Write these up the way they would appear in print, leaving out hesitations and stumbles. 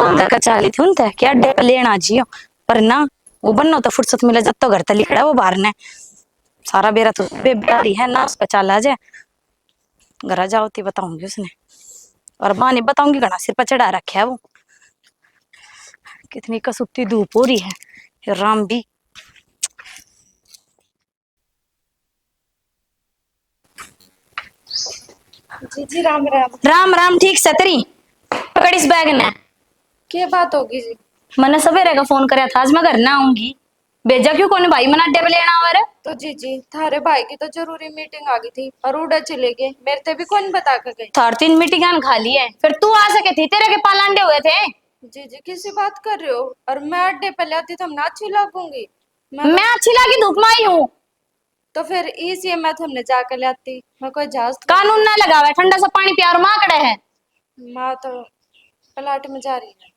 Phone करके चाली थी उनते क्या अड्डे पे लेना जियो पर ना वो बनना तो फुर्सत मिले जब तो घर तक लिखड़ा वो बाहर ने सारा बेरा तो बेबारी है ना उसका चाला जाए घर जाओ ती बताऊंगी उसने और माँ नहीं बताऊंगी घना सिर पर चढ़ा रखे है वो कितनी कसुत्ती धूप हो रही है ये राम भी जी जी राम राम। राम राम ठीक से तेरी पकड़ इस बैग ने क्या बात होगी जी? मैंने सवेरे का फोन कराया था आज मैं घर ना आऊंगी भेजा क्यों कौन भाई मना अड्डे पे लेना आवर तो जी थारे भाई की तो जरूरी मीटिंग आ गई थी और उड़ा चले गए, मेरे ते भी कौन बता के गई। थार 3 मीटिंग खा ली है फिर तू आ सके थी तेरे के पालांडे हुए थे जी किसी बात कर रहे हो? और मैं अड्डे पे लाती तो हम ना अच्छी लगूंगी। मैं अच्छी लगी धूप में आई हूँ तो फिर इसी मैं तुमने जाकर लाती, मैं कोई जहाज कानून ना लगा हुआ है ठंडा सा पानी प्यार माँ कड़े है माँ तो प्लाट में जा रही है।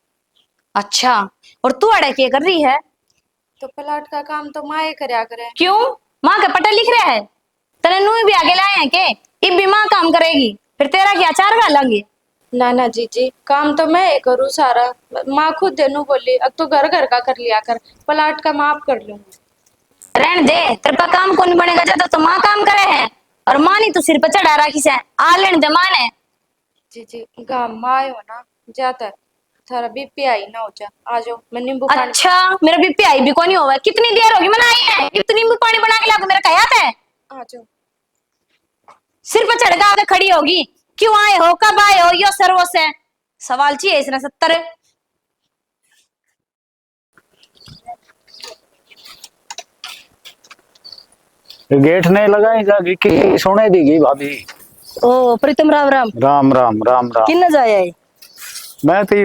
अच्छा और तू अड़े क्या कर रही है तो प्लाट का काम तो माँ ही करया करे। क्यों माँ का पटा लिख रहा है तेरे नू भी आगे लाए हैं के इब भी माँ काम करेगी फिर तेरा क्या चार गालेंगे ना जी काम तो मैं ही करूँ सारा। माँ खुद देनू बोली अब तो घर घर का कर लिया कर, प्लाट का माँ आप कर लूंगी। रहन दे तेरे पर काम कौन बनेगा जब तो माँ काम करे है और माँ नहीं तो सिर पर चढ़ा रखी से आ लेने दे माँ ने जी गाँव में आयो ना जाता है थारा बीपी आई ना हो जा आ जाओ मैं नींबू पानी। अच्छा मेरा बीपी आई भी कौन नहीं होगा कितनी देर होगी मैंने आई है इतनी नींबू पानी बना के ला मेरा कहा है आ जाओ। सिर पर चढ़ के खड़ी होगी क्यों आए हो कब आए हो यो सर्वो से सवाल चाहिए इसने 70 गेट नहीं लगाई जागी कि सोने दीगी भाभी। ओ प्रीतम राम राम राम राम राम राम। किन जाया है मैं तो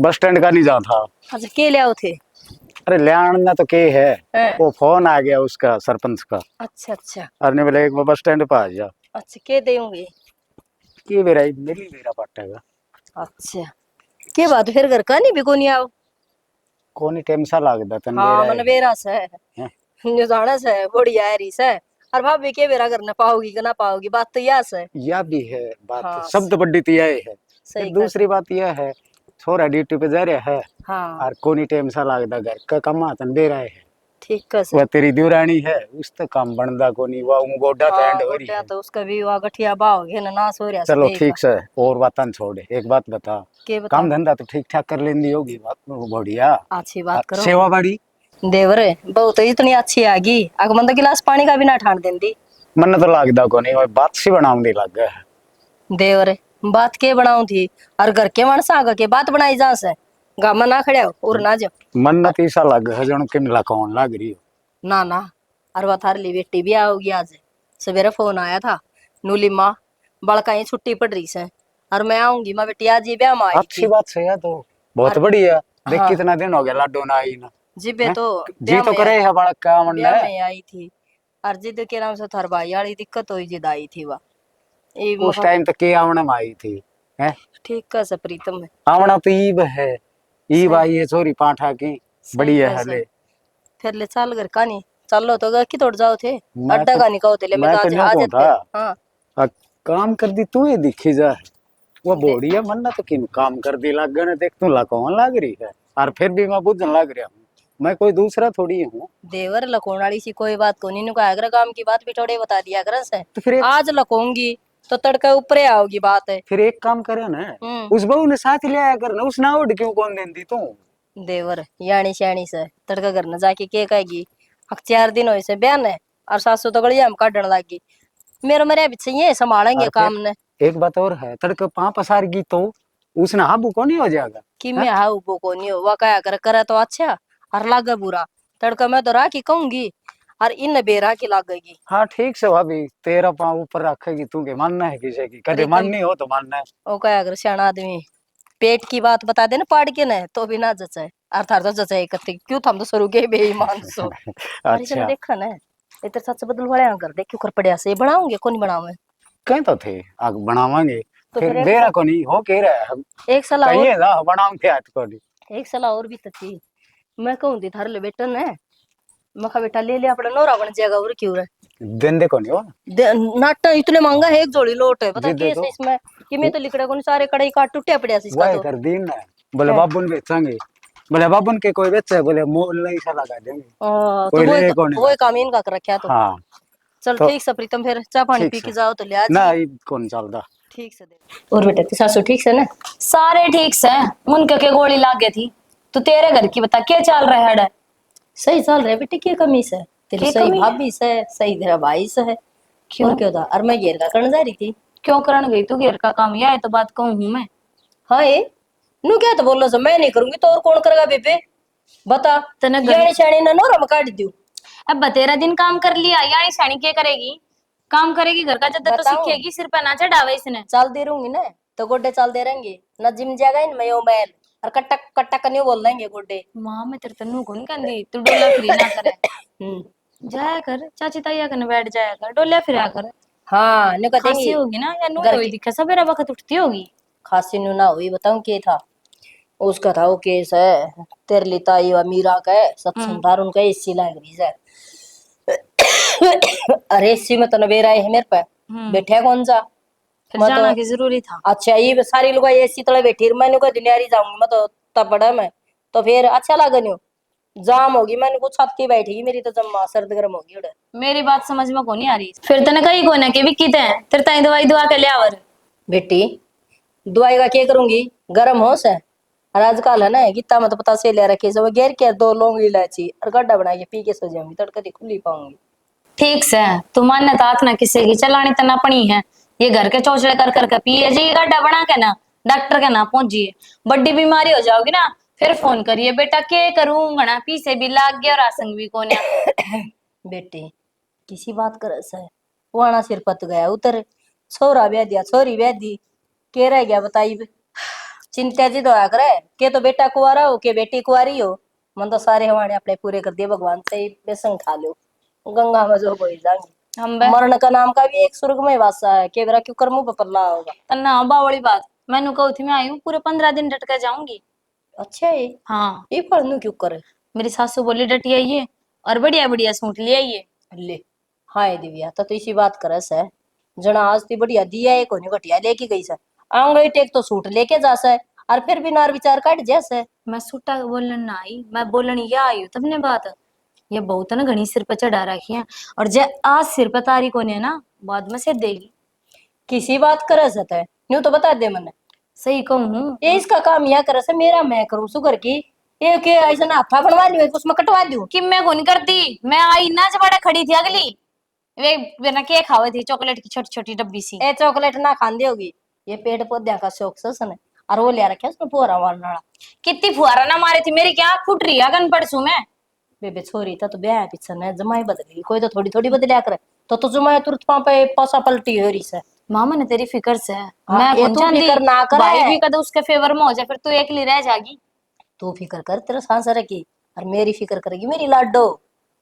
बस स्टैंड का नहीं जा था। अच्छा के ले आओ थे अरे लियाना तो के है वो फोन आ गया उसका सरपंच का। अच्छा अच्छा अरे बोले एक बार बस स्टैंड पे आ जा अच्छा के देंगे कि मेरा मिली मेरा पट्टेगा। अच्छा के बात फिर घर का नहीं भी कोनी आओ कोनी टाइम सा लागदा तन हाँ बेरा मन बेरा से है। जो जाना से बढ़िया है री से और भाभी के बेरा करना पाओगी कि ना पाओगी बात तो यह से यह भी है बात। हाँ शब्द बड्डी तो यह है। फिर सही दूसरी बात यह है छोरा ड्यूटी पे जा रहा है हाँ और कोनी टाइम सा लागदा घर का कमा तन बेरा है। ठीक है वह तेरी दुरानी है उस तो काम बनदा कोनी वह गोडा तो एंड हो रही गोटिया है। तो उसका भी हुआ गठिया बाव है ना नास हो रहा चलो सब ठीक से और बातन छोड़े एक बात बता के बता काम धंधा तो ठीक ठाक कर लेंदी होगी बात बढ़िया। अच्छी बात करो सेवा बाड़ी देवरे बहुत इतनी अच्छी आगी अगमंद गिलास पानी का भी ना ठान देंदी मन तो लागदा कोनी और बात सी बनाऊंदी लग गया है। देवरे बात के बनाऊं थी और घर के मानस आगे के बात बनाई जा से गामा ना खड़े और ना जाओ मन न तीसा लग है जण के मिला कौन लग रही हो। ना और वह थार ली बेटी भी आओगी आज सवेरे फोन आया था नूली माँ बड़का ही छुट्टी पड़ रही से और मैं आऊंगी माँ बेटी आज ही ब्याह में आई अच्छी थी बात से है तो बहुत बढ़िया। देख हाँ कितना दिन हो गया लाडो ना आई ना जिबे हैं? तो जी ब्याह तो में करे है बड़ा काम ने ब्याह में आई थी और जिद के नाम से थार भाई वाली दिक्कत हुई जिद आई थी वह उस टाइम तक के आवण में आई थी हैं। ठीक है प्रीतम है आवणा तो ईब है ईब सही- आई है छोरी पाठा की सही बढ़िया कहा है सही। ले। फिर ले चाल घर का नहीं चलो तो कि तोड़ जाओ थे मैं अड्डा तो का नहीं कहो थे ले मैं मैं तो तो आज न्यू आज कहता हाँ आ, काम कर दी तू ये दिखी जा वो दे- बोड़िया मन ना तो किन काम कर दी लग गए देख तू ला कौन लग रही है और फिर भी मैं बुझन लग रहा हूँ मैं कोई दूसरा थोड़ी हूँ। देवर लकोण वाली सी कोई बात को नहीं कहा अगर काम की बात भी थोड़े बता दिया कर से तो फिर आज लकोंगी तो तड़के ऊपर आओगी बात है फिर एक काम करे ना उस बहू ने साथ ले आया कर ना उस नावड़ क्यों कौन देती तू। देवर यानी श्याणी से तड़का करना जाके के कहेगी अब 4 दिन हो से बयान है और सासू तो गलिया में काटने लागी मेरे मेरे पीछे ये संभालेंगे और काम ने एक बात और है तड़के पाँ पसार की तो उसने हाबू को नहीं हो जाएगा कि मैं हाँ वो को नहीं हुआ क्या करे तो अच्छा और लागे बुरा तड़का मैं तो राखी कहूंगी और इन बेरा की लागेगी। हाँ ठीक से भाभी तेरा पाँव ऊपर रखेगी तू के मानना है किसी की कभी माननी हो तो मानना है। ओ क्या अगर सियाना आदमी पेट की बात बता देना पाड़ के न तो भी ना जचे अर्थात तो जचे इकट्ठे क्यों थम तो शुरू के बेईमान सो अरे चलो अच्छा देखा ना इधर सच बदल वाले कर दे क्यों कर पड़िया से बनाऊंगे कौन बनावे कहीं तो थे आग बनावांगे तो फिर फिर बेरा को नहीं हो के रहा है एक सलाह और कहिए ना बनाऊंगे आज को नहीं। एक सलाह और भी तो थी मैं कहूँ थी थारे ले बेटा ने मखा बेटा ले ले अपना नौरा बन जाएगा और क्यों रे दिन देखो नहीं हो नाटा इतने महंगा है एक जोड़ी लोट है पता जी दे कैसे दो इसमें कि मैं तो लिखड़ा को सारे कड़ाई काट टूटे पड़े इसका वह तो कर दिन है बोले है। बाबू ने बेचेंगे। बोले बाबू के कोई बेचे, बोले मोल नहीं सा लगा देंगे। तो कोई ले कौन वो काम इनका कर रखा तो। हाँ चल तो ठीक से प्रीतम, फिर चाय पानी ठीक पी से के जाओ तो ले आ ना जी। ये कौन चलता। ठीक से दे। और बेटा की सासू ठीक से ना? सारे ठीक से। उनके के गोली लाग गई थी। तू तेरे घर की बता क्या चल रहा है? सही चल रहा है बेटी, क्या कमी से? तेरी क्या सही कमी है? भाभी से, सही तेरा भाई से है। क्यों? और क्यों था? और मैं घेर का करने जा रही थी। क्यों करण गई तू घेर का काम? यह है तो बात कहूँ हूं मैं। हाँ ये नू क्या तो बोलो सो, मैं नहीं करूंगी तो और कौन करेगा बेबे? बता। तने यानी शानी ना नोरा में काट दूं। अब बतेरा दिन काम कर लिया, यानी सैनी क्या करेगी? काम करेगी घर का जब तो बताऊं? सीखेगी, सिर पे ना चढ़ावे इसने। चल दे रहूंगी ना तो गोड्डे चल दे रहेंगे ना, जिम जाएगा इन मैं मैल और कट्टा कट्टा कन्यू बोल देंगे गोड्डे। मां मैं तेरे तन्नू को नहीं कहती तू डोला फिरी ना करे। जाया कर चाची ताइया कने बैठ जाया कर, डोलिया फिरा कर। हाँ नु खांसी कहेंगे होगी ना या नुई घर होई की दिखे सवेरा वक्त उठती होगी। खांसी नु ना हुई। बताऊं क्या था उसका? था वो केस है तेरे लिए ताई व मीरा का है, सत्संग था उनका एसी लाग रही है। अरे एसी में तो नवेरा है मेरे पे बैठे कौन सा? फिर मैं जाना तो की जरूरी था। अच्छा ये सारी लोग एसी तले बैठी, मैंने को दुनियारी जाऊंगी मैं तो तब बड़ा मैं तो फिर अच्छा लगा न्यू जाम होगी, मैंने को छत की बैठेगी मेरी तो जम्मा सर्द गर्म होगी उड़े। मेरी बात समझ में को नहीं आ रही। फिर तने कही कोने के विक्की ते तेरे ताई दवाई दुआ के ले आवर। बेटी दवाई का क्या करूंगी? गरम हो से और आजकल है ना गीता मत पता से ले रखे सब घेर के 2 लौंग इलायची और गड्ढा बना के पी के सो जाऊंगी, तड़का दी खुली पाऊंगी। ठीक से तू मान्य तात ना किसी की चलानी तना पड़ी है। ये घर के चौचड़े कर कर के पिए जी गड्ढा बना के ना डॉक्टर के ना पहुंचिए। बड़ी बीमारी हो जाओगी ना फिर फोन करिए बेटा के करूं घना पीछे भी लाग गया और आसंग भी कोने। बेटी किसी बात कर है वाणा सिर पत गया उतर, छोरा ब्याह दिया छोरी ब्याह दी, के रह गया बताई? चिंता जी तो आ करे के तो बेटा कुआरा हो के बेटी कुआरी हो, मन तो सारे हमारे अपने पूरे कर दिए भगवान से ही बेसन खा लो गंगा में जो बोई जाएंगे। हम बे मरण का नाम का भी एक स्वर्ग में वासा है, के बेरा क्यों कर्मों पर पल्ला होगा। तन्ना बावड़ी बात मैंने कहू थी मैं आई हूँ पूरे 15 दिन डट कर जाऊंगी। अच्छा है हाँ ये पढ़नू क्यों करे? मेरी सासू बोली डटी आइए और बढ़िया बढ़िया सूट ले आइए। ले हाय दिव्या तो इसी बात करे से जना आज ती बढ़िया दिया है कोनी घटिया लेके गई से आंगई टेक तो सूट लेके जा से और फिर भी नार विचार काट जैसे। मैं सूटा बोलन ना आई, मैं बोलन या आई हूँ तब ने बात। ये बहुत ना घनी सिर पे चढ़ा रखी है और जे आज सिर पे तारी को ने ना बाद में से देगी। किसी बात करे से ते न्यू तो बता दे मने। सही कहूँ ये इसका काम यह करे से मेरा मैं करूँ सुगर की ये के ऐसा ना अफा बनवा लियो उसमें कटवा दूं कि मैं कौन करती। मैं आई ना जब खड़ी थी अगली वे बिना के खावे थी चॉकलेट की छोटी छोटी डब्बी सी। ए चॉकलेट ना खांदी होगी ये पेड़ पौधे का शौक से सने और वो ले रखे उसने पूरा वाला। कितनी फुहारा ना मारी थी मेरी क्या फुट रही है अगन पड़सू में। बेबे छोरी था तो ब्याह पीछे ने जमाई बदली कोई तो थोड़ी थोड़ी बदलिया करे तो जमाई तुरंत वहां पे पासा पलटी हो रही से। मामा ने तेरी फिक्र से हाँ, मैं ये कौन तू जानती फिक्र ना करे। भाई भी कद उसके फेवर में हो जाए फिर तू अकेली रह जाएगी। तू फिक्र कर तेरा सांसर की और मेरी फिक्र करेगी मेरी लाडो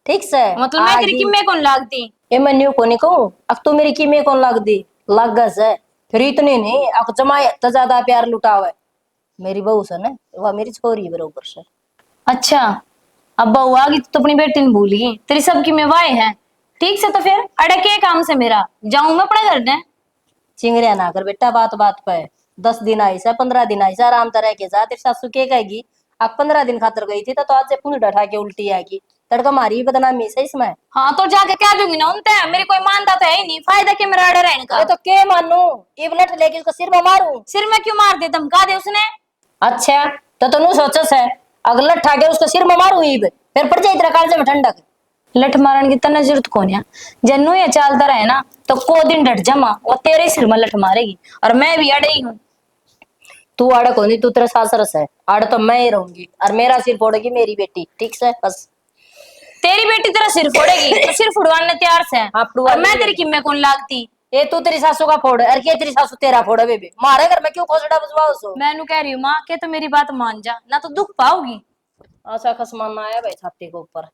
ठीक से। मतलब मैं तेरी किम्मे कौन लागती? ये मैं न्यू को नहीं कहूँ अब तू मेरी कीमे कौन लग दी लगस है फिर इतनी नहीं अब जमाई तो ज्यादा प्यार लुटावे मेरी बहू से ना वह मेरी छोरी बरोबर से। अच्छा अब बहू आ गई तो अपनी बेटी ने भूल गई तेरी सबकी में वाय है। ठीक से तो फिर अड़े के काम से मेरा जाऊं मैं अपने घर ने। चिंगरिया ना कर बेटा बात बात पे 10 दिन आई से 15 दिन आई से आराम तरह के जा तेरी सासू के कहेगी अब 15 दिन खातर गई थी तो आज से पूंछ डठा के उल्टी आएगी तड़का मारी बदनामी से इसमें। हाँ तो जाके क्या दूंगी ना उनते मेरी कोई मानता तो है ही नहीं फायदा क्या मेरा अड़े रहने का। अरे तो के मानू ये बुलेट लेके उसको सिर में मारू सिर में क्यों मार दे धमका दे उसने। अच्छा तो तू सोचस है अगला ठाके उसको सिर में मारू ईब फिर पड़ जाए तेरा कालजे में ठंडक। लठ मारन की तना जरूरत कौन है जन्नू ये चालता रहे ना तो को दिन डट जमा वो तेरे सिर में लठ मारेगी और मैं भी अड़े ही हूँ। तू आड़ कोनी तू तेरा सासरस है आड़ तो मैं ही रहूंगी और मेरा सिर फोड़ेगी मेरी बेटी ठीक से बस। तेरी बेटी तेरा सिर फोड़ेगी तो सिर फुड़वाने तैयार से हाँ, और मैं तेरी किम्मे कौन लागती। ये तू तेरी सासू का फोड़ और के तेरी सासू तेरा फोड़ बेबी मारे घर में क्यों खोसड़ा बजवाओ सो। मैं कह रही हूँ माँ के तो मेरी बात मान जा ना तो दुख पाओगी। आशा खसमान आया भाई छाती के ऊपर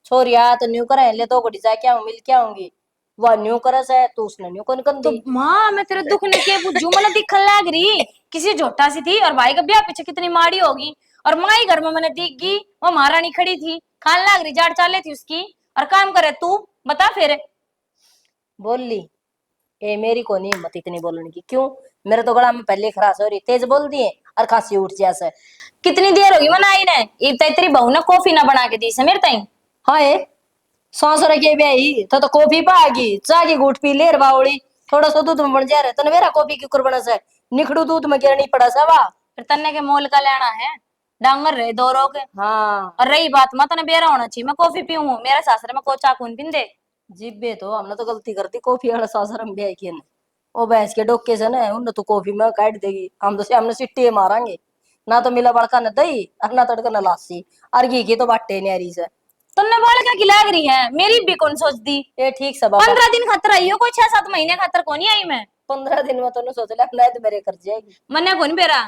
छोरी आया तो न्यू करे ले तो घड़ी जाके आऊं मिल के आऊंगी वह न्यू करे से तू उसने न्यू कौन कर तो दी। माँ मैं तेरे दुख ने के बुझू मतलब दिखन लग रही किसी झोटा सी थी और भाई का ब्याह पीछे कितनी माड़ी होगी और माँ ही घर में मैंने दिख गई वो महारानी खड़ी थी खान लग रही जाड़ चाले थी उसकी और काम करे तू बता फिर। बोल ली ए मेरी को नहीं हिम्मत इतनी बोलने की क्यों मेरे तो गला में पहले खराश हो रही तेज बोल दिए और खांसी उठ जाए। कितनी देर होगी मनाई ने? इब तक तेरी बहू ने कॉफी ना बना के दी से मेरे ताई। हाँ ए सौसर के ब्याही तो कॉफी पागी चाह की घूट पी ले बावड़ी थोड़ा सा दूध में बन जा रहे तने मेरा कॉफी की कुर्बना से निखड़ू दूध में गिरनी पड़ा सा वाह। फिर तन्ने के मोल का लेना है, डांगर रहे दो रोग। हाँ और रही बात मत ने बेरा होना चाहिए, मैं कॉफी पीऊं, मेरे सासरे में कोचा कौन पिंदे। जिब्बे तो हमने तो गलती कर दी कॉफी वाला सौसर हम ब्याह किए ने ओ भैंस के डोके से ना उन्हें तो कॉफी में काट देगी हम तो हमने सिट्टी मारांगे ना तो मिला बड़का न दही और ना तड़का न लासी और घी की तो बाटे न्यारी से। तुमने बोल क्या खिला रही है, मेरी भी कौन सोच दी। ये ठीक सब बाबा 15 दिन खातर आई हो, कोई 6-7 महीने खातर कौन आई मैं। 15 दिन में तो सोच लिया नहीं तो मेरे कर जाएगी। मने कौन बेरा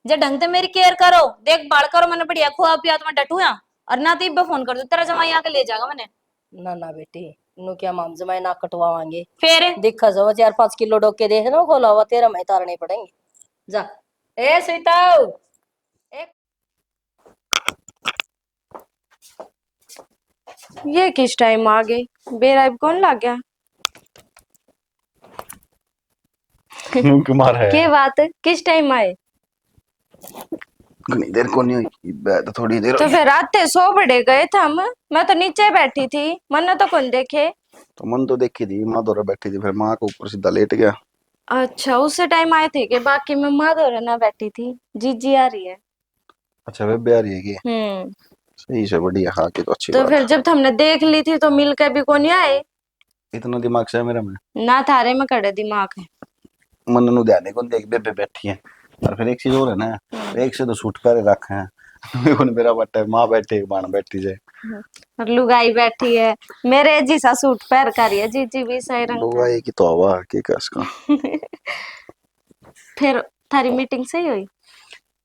जे ढंग से मेरी केयर करो, देखभाल करो, मैंने बढ़िया खुआ पिया तो मैं डटूया। और ना तो इब्बे फोन कर दो तेरा जमाई आके ले जाएगा मैंने। ना ना बेटी नु क्या माम जमाई ना कटवावांगे फिर दिखा जो 4-5 किलो डोके देख ना खोला हुआ तेरा मैं तारने पड़ेंगे जा ए सीताऊ एक ये किस टाइम आ गई? बेराइब कौन लग गया? क्यों कुमार है? के बात है? किस टाइम आए? घनी देर को नहीं हुई, बैठ थोड़ी देर तो हुई। फिर रात सो बड़े गए थे हम। मैं तो नीचे बैठी थी, मैंने तो कौन देखे। तो मन तो देखी थी, माँ दौरा बैठी थी, फिर माँ के ऊपर सीधा लेट गया। अच्छा उससे टाइम आए थे कि बाकी मैं माधोरे ना बैठी थी। जीजी आ रही है। अच्छा वे ब्याह रही है कि? सही से बढ़िया, हाँ की तो अच्छी तो बात फिर है। जब हमने देख ली थी तो मिल के भी कौन आए। इतना दिमाग से है मेरा में। ना थारे में कड़े दिमाग है। मन नु ध्यान को देख बेबे बैठी है। और फिर एक चीज और है ना, एक से तो सूट कर रखे हैं। मेरे मेरा बट्टा माँ बैठे बाण बैठी जाए और लुगाई बैठी है मेरे जीसा सूट पहन कर रही है। जीजी भी सही रंग लोग का। आए की तो हवा के कस का। फिर थारी मीटिंग सही हुई?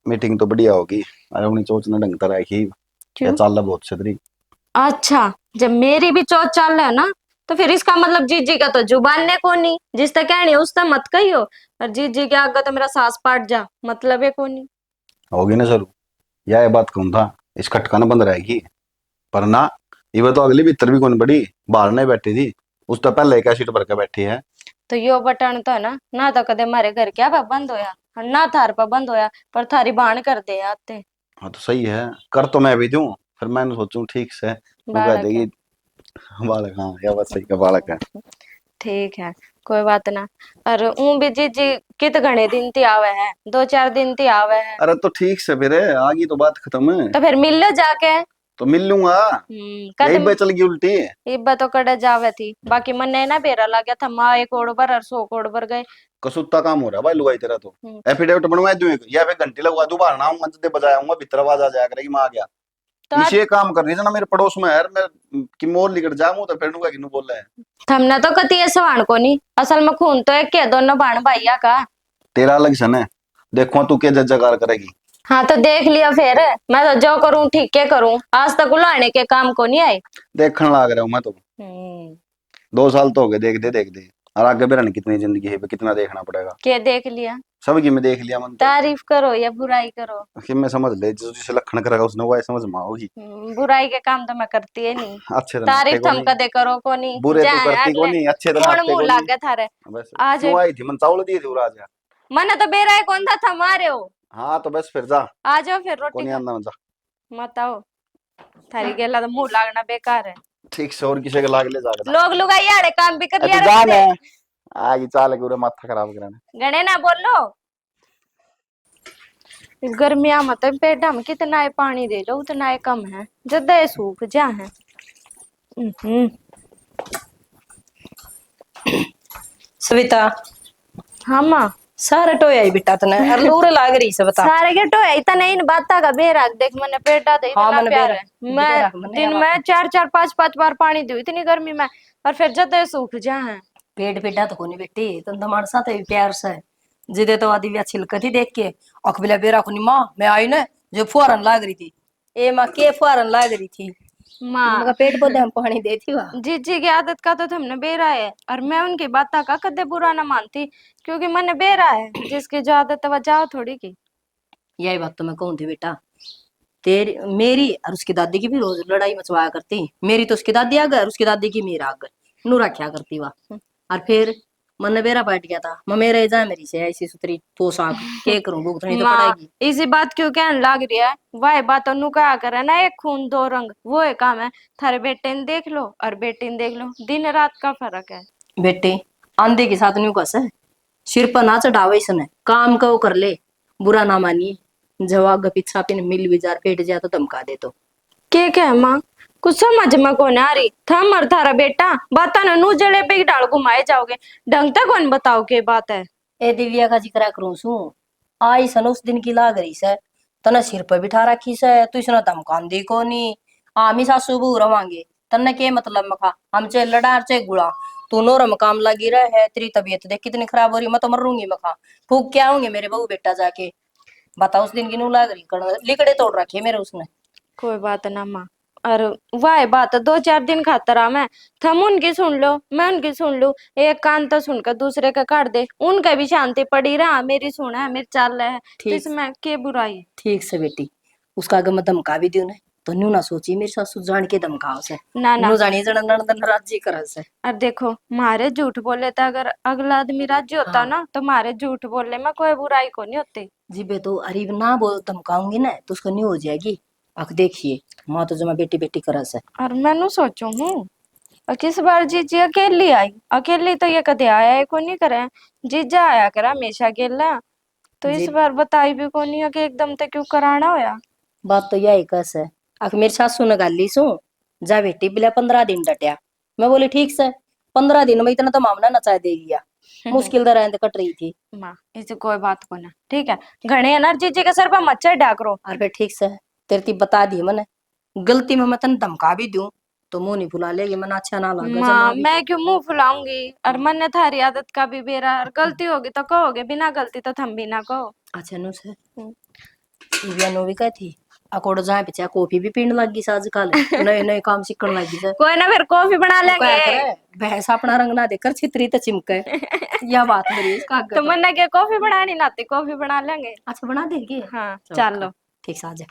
मीटिंग तो बढ़िया होगी। अरे उन्हें सोचना ढंग तरह की या क्यों? चाल बहुत छतरी। अच्छा जब मेरी भी चौथ चल रहा है ना तो फिर इसका मतलब जीजी का तो जुबान ने को नहीं। जिस तक कहनी उस तक मत कहियो। और जीजी के आगे तो मेरा सास पाट जा मतलब है को नहीं। होगी ना जरूर, यह बात कौन था, इस खटका ना बंद रहेगी। पर ना ये तो अगली भीतर भी कौन बड़ी बाहर नहीं बैठी थी, उस तो पहले एक सीट भर के बैठी है। तो यो बटन तो ना ना तो कदे मारे घर क्या बंद होया और ना थार पर बंद होया पर थारी बाण कर दे आते। हाँ तो सही है, कर तो मैं भी दूं, फिर मैंने सोचूं ठीक से वो कह बालक है। देगी बालक। हाँ या बात सही का बालक है। ठीक है कोई बात ना। और ऊ भी जीजी कित घने दिन ती आवे है 2-4 दिन ती आवे है। अरे तो ठीक से फिर आगी तो बात खत्म है। तो फिर मिल लो जाके। तो मिल लूंगा, कद यही पे चल गई उल्टी। इब्बा तो कड़े जावे थी बाकी मन ना बेरा लग गया था माँ 1 करोड़ और 100 करोड़ भर गए। कसूता काम हो रहा है भाई लुगाई तेरा तो। हम्म, एफिडेविट बनवा दूं एक, या फिर घंटी लगवा दूं, बाहर ना आऊंगा तो बजाऊंगा भीतर आवाज आ जाया करेगी मां आ गया। तो आज इसे काम कर रही है ना मेरे पड़ोस में यार, मैं कि मोर लिकट जाऊं तो फिर नुका किनु बोल रहा है। हमने तो कती ये सवाण को नहीं असल में खून तो एक के दोनों बाण भाइया का। तेरा अलग सन है, देखो तू क्या जजकार करेगी। हाँ तो देख लिया फिर। मैं तो जो करूं ठीक के करूं आज तक उलाने के काम को नहीं आई। देखने लग रहा हूं मैं तो। 2 साल तो हो गए देख दे। और आगे बेरन कितनी जिंदगी है, कितना देखना पड़ेगा। के देख लिया? सबकी मैं देख लिया मन तो। तारीफ करो या बुराई करो? कि मैं समझ ले जो जिसे लखन करेगा उसने वो समझ में होगी। बुराई के काम तो मैं करती है नहीं। अच्छे तो तारीफ नाते को थम नहीं, कदे करो को नहीं। बुरे तो जा करती को अगले नहीं, अच्छे तो कौन नाते मुंह को लाग नहीं। गया थारे? बस आज क्यों आई थी, मन चावल दिए थे आज। मने तो बेरा कौन था थमारे हो। हाँ तो बस फिर जा, आ जाओ फिर को रोटी नहीं खा। आंदा जा। मत आओ थारी गेला तो मुंह लागना बेकार है। ठीक से और किसी के लाग ले जा लोग लुगाई आड़े काम भी कर तो लिया जान रखते। है आगे चाल के माथा खराब कराना। गणे ना बोलो। गर्मिया मत पेटा में कितना है पानी दे लो उतना है कम है ज्यादा है सूख जा है। सविता हाँ माँ सारे टोया ही बिटा तने और लूर लाग रही से बता सारे के टोया इतना इन बाता का बेराग देख मैंने पेटा दे हाँ, इतना मैंने प्यार बेराग- है। बेराग मैं मैंने दिन अब में 4-4 5-5 बार पानी दूं इतनी गर्मी में और फिर ज्यादा सूख जा है। पेट पेटा तो कोनी बेटी तुम हमारे साथ है प्यार से जिदे तो आदि व्या छिलकती देख के अकबिला बेरा कोनी माँ मैं आई ना जो फुहारन लाग रही थी ए माँ के फुहारन लाग रही थी मगर माँ पेट पौधे हम पानी देती वहाँ जीजी की आदत का तो तुमने बेरा है और मैं उनकी बात का कदे बुरा ना मानती क्योंकि मैंने बेरा है जिसकी जो आदत है वह जाओ थोड़ी की। यही बात तो मैं कहूँ थी बेटा तेरी मेरी और उसकी दादी की भी रोज लड़ाई मचवाया करती मेरी तो उसकी दादी आगे और उसकी दादी की मेरा आगे नूरा क्या करती वह और फिर मन बेरा बैठ गया था मैं मेरे जा मेरी से ऐसी सुतरी पोशाक के करूं भुगतनी तो माँ पड़ेगी। इसी बात क्यों कहने लग रही है? वह बात अनु कहा करे ना, एक खून दो रंग, वो है काम है। थारे बेटे ने देख लो और बेटी ने देख लो, दिन रात का फर्क है। बेटे आंधे के साथ न्यू कस है, सिर पर ना चढ़ावे इसने, काम को कर ले, बुरा ना मानिए। जवाब पीछा पिन मिल विचार पेट जाए तो धमका दे तो क्या माँ, कुछ समझ में कौन आ रही? थम और थारा बेटा बाता ने नू जड़े पे ही डाल घुमाए जाओगे, ढंग तक कौन बताओ के बात है? ए दिव्या का जिक्र करूं सू, आई सन उस दिन की लाग रही से, तना सिर पर बिठा रखी से, तू इसने धमकान दी को नी, आमी सासू बहू रवांगे, तन्ने के मतलब मखा, हम चे लड़ा चे गुड़ा, तू नोरम काम लगी रहे है, तेरी तबीयत देख कितनी खराब हो रही, मैं तो मरूंगी मखा, फूक क्या होंगे मेरे बहू बेटा जाके, बता उस दिन की नू लाग रही, लिकड़े तोड़ रखे मेरे उसने। कोई बात ना माँ, और वह बात 2-4 दिन खातर आ मैं, थम उनकी सुन लो, मैं उनकी सुन लू, एक कान तो सुनकर दूसरे का काट दे, उनका भी शांति पड़ी रहा, मेरी सुना है, मेरी चाल है, तो ठीक इसमें के बुराई? ठीक से बेटी, उसका अगर मैं धमका भी दूं ने तो न्यू ना सोची मेरी सासू जान के धमकाओ से, ना ना, न्यू जानी जन नंदन राज्य करे से। और देखो मारे झूठ बोले तो अगर अगला आदमी राज्य होता हाँ। ना, तो मारे झूठ बोलने में कोई बुराई को नहीं होती। जी बे तो अरे ना बोल धमकाऊंगी ना तो उसको न्यू हो जाएगी, अख देखिए माँ तो जमा बेटी बेटी करे से। और मैनू सोचू हूँ, और किस बार जीजी अकेली आई, अकेली तो ये कदे आया है को नहीं करे, जीजा आया करा हमेशा अकेला, तो इस जी बार बताई भी को नहीं है कि एकदम तक क्यों कराना होया। बात तो यही कस है, अख मेरी सासू ने गाली सू, जा बेटी बिला 15 दिन डटिया, मैं बोली ठीक से, 15 दिन में इतना तो मामला नचा देगी या मुश्किल दर कट रही थी। माँ इसे कोई बात को ना, ठीक है, घने है ना जीजी के सर पर मच्छर डाक रो। और फिर ठीक से तेरे ती बता दी मैंने, गलती में मैं तन धमका भी दूं तो मुंह नहीं फुला लेगी, मैंने अच्छा ना लगा माँ जमा भी। मैं क्यों मुंह फुलाऊंगी, और मन ने थारी आदत का भी बेरा, और गलती होगी तो कहोगे, बिना गलती तो थम भी ना कहो। अच्छा नु से दिव्या नो भी कहती अकोड़ जाए पीछे कॉफी भी पीने लगी से आजकल, नए नए काम सीखने लगी से। कोई ना, फिर कॉफी बना वो क्या लेंगे। करे भैंस अपना रंग ना देखकर छितरी तो चिमके, यह बात मेरी इसका तो मन ने क्या कॉफी बनानी ना आती, कॉफी बना लेंगे। अच्छा बना देगी। हाँ चलो, चलो। ठीक से आ जा।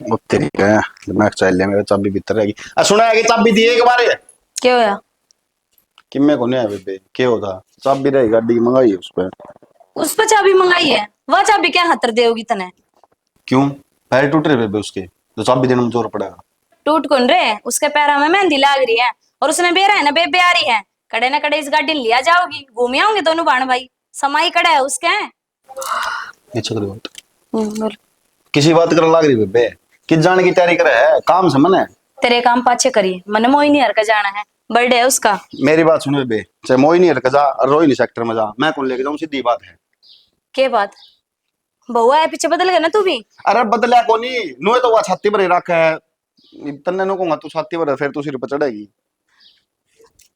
वो तेरी है दिमाग चल ले, मेरा चाबी भीतर रहेगी। सुना है कि चाबी दी एक बार क्या होया? कि मैं को नहीं है बेबे, क्या होता चाबी रहेगी गाड़ी की मंगाई है उस पर। उस पर चाबी मंगाई है, वह चाबी क्या हतर देगी तने? क्यों पैर टूट रहे बेबे उसके, तो चाबी देने में जोर पड़ेगा। टूट कौन रे, उसके पैरा में मेहंदी लाग रही है, और उसने बेरा है ना बेबे आ रही है, कड़े ना कड़े इस गाड़ी लिया जाओगी, घूम आओगे दोनों बाण भाई, समाई कड़ा है उसके। नीचे कर बात, बोल। किसी बात कर लाग रही बेबे, किस जाने की तैयारी करे है, काम से मन है। तेरे काम पाछे करिए, मन मोई नहीं हरका जाना है, बर्थडे है उसका। मेरी बात सुनो बेबे, चाहे मोई नहीं हरका जा और रोई नहीं सेक्टर में जा, मैं कौन लेके जाऊं, सीधी बात है। के बात? बउआ है पीछे, बदल गया ना तू भी। अरे बदला को नहीं, नो तो वह छाती पर ही रखा है, तन्ने नो कहूंगा तू छाती पर है, फिर तू सिर पर चढ़ेगी।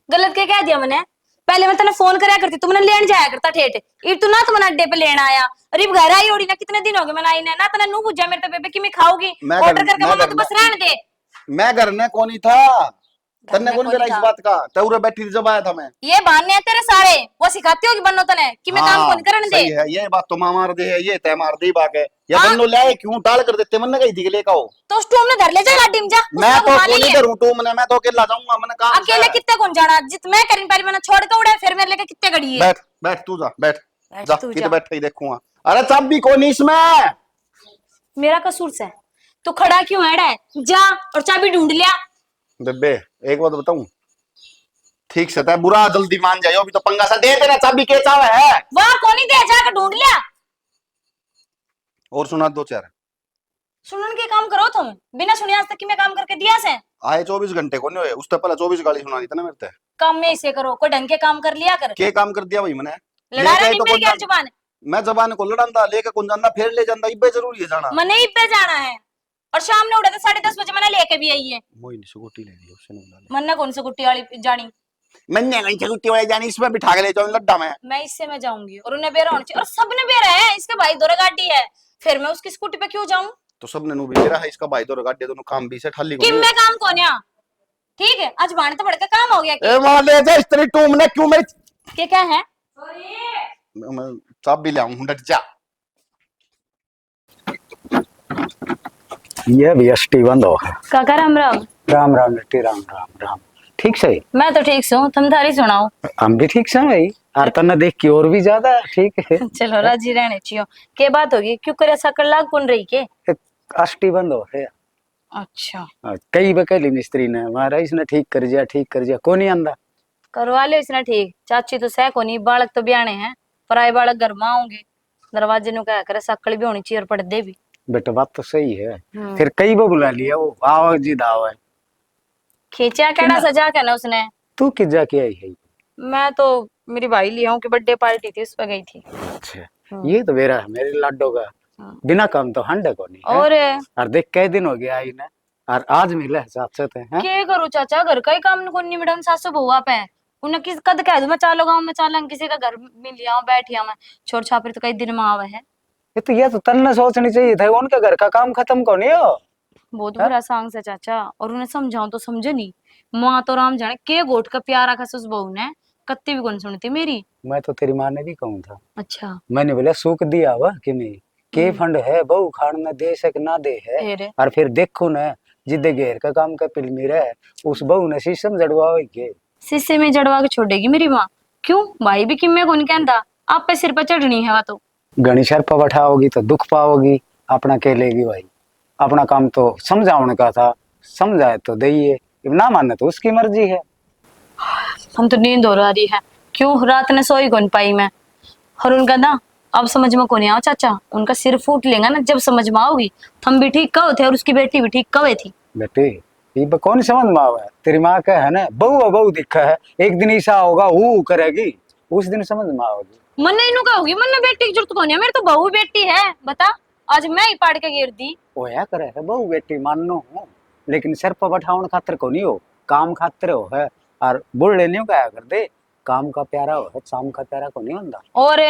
गलत क्या कह दिया मैंने? पहले मैं तेने फोन कराया करती, तू मैंने लेने जाया करता ठेठ, इब तू ना तो मैंने अड्डे पे लेने आया, अरे घर आई ओड़ी ना, कितने दिन हो गए मैंने आई ना, तने नू पूछा मेरे तो बेबे कि मैं खाऊंगी, ऑर्डर करके मम्मा तो बस रहने दे। मैं घर में कौन ही था, तन्ने में कौन कौन करा ही इस था? बात का, तौरे बैठी थी जब आया था मैं। ये बहाने हैं तेरे सारे, वो सिखाती होगी बन्नो तने कि मैं काम कौन करने दे। सही है, ये बात तो मां मार दे है, ये तय मार दी बात है, या हाँ? बन्नो ले क्यों टाल कर देते, मन कही थी कि लेके आओ। तो उस टूम ने धर ले जा गाड़ी में जा, मैं उसका तो घुमा कौन ही लेंगे। करूं तू, मैं तो अकेला जाऊंगा, मैंने काम अकेले कितने कौन जाना, जित मैं करीन पहले मैंने छोड़ के उड़े, फिर मेरे लेके कितने गड़ी है। बैठ बैठ तू जा, बैठ बैठ जा, तू इधर जा। बैठ ही देखूंगा। अरे चाबी कौन इसमें, मेरा कसूर से तू खड़ा क्यों है, जा और चाबी ढूंढ लिया। बेबे एक बात बताऊं, ठीक से तय बुरा जल्दी मान जाइयो, अभी तो पंगा सा दे तेरा, चाबी के चावे है वहां कौन ही दे, जाकर ढूंढ लिया। और सुना दो चार, सुनन के काम करो तुम, बिना सुने आज तक कि मैं काम करके दिया से। आए 24 घंटे को नहीं हुए, उससे पहले 24 गाली सुना दी था ना मेरे ते। काम में इसे करो, कोई ढंग के काम कर लिया कर। के काम कर दिया भाई मैंने, लड़ा रहा लेके नहीं तो मेरी कौन क्या जान- जुबान, मैं जबान को लड़ांदा, लेके कौन जानदा, फिर ले जांदा, इब्बे जरूरी है जाना। मने ही पे जाना है, और शाम ने उड़ा था 10:30 बजे मैंने लेके भी आई है। मोई ने स्कूटी ले ली, उसने बुला ले, मन्ना कौन सी गुट्टी वाली जानी, मैंने नहीं स्कूटी वाले जानी, इसमें बिठा के ले जाऊं लड्डा में। मैं इससे मैं जाऊंगी, और उन्हें बेरा होनी चाहिए, और सबने बेरा है, इसके भाई दोरे गाड़ी है, फिर मैं उसकी स्कूटी पे क्यों जाऊं? तो सबने नु भी मेरा है, इसका भाई तो गाड़ी दोनों काम भी से ठाली कि को मैं काम कौन या? ठीक है, आज बाण तो बड़का काम हो गया ए मां ले जा स्त्री टूम ने क्यों मेरी, कि क्या है? मैं चाबी ले आऊं, डट जा। ये भी एसटी बंद हो। काका राम राम। राम राम बेटी, राम राम राम। ठीक सही। मैं तो ठीक हूँ, तुम थारी सुनाओ। हम भी ठीक से भाई। और तना देख के और भी ज्यादा ठीक है। चलो राजी रहने चाहिए। के बात होगी, क्यों करे सकल लाग कौन रही के? अष्टी बंद हो है। अच्छा, कई बकली मिस्त्री ने हमारा इसने ठीक कर दिया कौन नहीं आंदा। करवा लो इसने ठीक। चाची तो सह को नहीं, बालक तो ब्याने हैं, पराए बालक घर में आऊंगे, दरवाजे नु कह करे सकल भी होनी चाहिए और पर्दे भी। बेटा बात तो सही है। फिर कई बार बुला लिया वो आओ जी दाव है। खींचा केड़ा सजा के ना उसने। तू किस जाके आई है? मैं तो मेरी भाई लिया हूँ कि बर्थडे पार्टी थी, उस पर गई थी। अच्छा ये तो मेरा है मेरे लाडो का। बिना काम तो हंड को नहीं है? और देख कई दिन हो गया आई ना और आज मिले साथ साथ है। के करूँ चाचा, घर का ही काम को नहीं मैडम, सासू बहुआ पे उन्हें किस कद कह दूं मैं चालो गाँव में चाला किसी का घर मिल लिया बैठिया मैं, छोड़ छापर तो कई दिन में आवे है। ये तो तन्ने सोचनी चाहिए था उनके घर का काम खत्म को नहीं हो। बहुत बुरा सांग से चाचा, और उन्हें समझाऊं तो समझे नहीं। माँ तो राम जाने के गोट का प्यारा का सस बहू ने कत्ती भी कौन सुनती मेरी। मैं तो तेरी माँ ने भी कहूँ था। अच्छा मैंने बोला सूख दिया हुआ कि नहीं के फंड है बहू खान में दे सक ना दे है। फिर और फिर देखो ना जिद्दे घेर का काम का पिलमी रहे उस बहू ने शीशम जड़वा के शीशे में जड़वा के छोड़ेगी मेरी माँ। क्यों भाई भी किम्मे कौन कहता, आप पे सिर पर चढ़नी है वह तो। घनी शर्पा बैठाओगी तो दुख पाओगी, अपना कह लेगी भाई। अपना काम तो समझाने का था, समझाए तो दइए, ना माने तो उसकी मर्जी है। हम तो नींद हो रही है, क्यों रात ने सोई कौन पाई मैं। और उनका ना अब समझ में कौन आओ चाचा, उनका सिर फूट लेगा ना जब समझ में आओगी। हम भी ठीक कहो थे और उसकी बेटी भी ठीक कवे थी। बेटी ये कौन समझ में आवा है? तेरी माँ का है ना बहू बहू दिखा है, एक दिन ऐसा होगा वो करेगी उस दिन समझ में आओगी। मन इनू कहोगी, मन बेटी की जरूरत कौन है, मेरे तो बहू बेटी है बता। आज मैं ही पाड़ के गिर दी। होया करे है बहू बेटी मानो हूँ, लेकिन सर पर बैठावन खातर को नहीं हो, काम खातर हो है। और बुढ़े नहीं कहा कर दे काम का प्यारा हो है, शाम का प्यारा को नहीं होता। और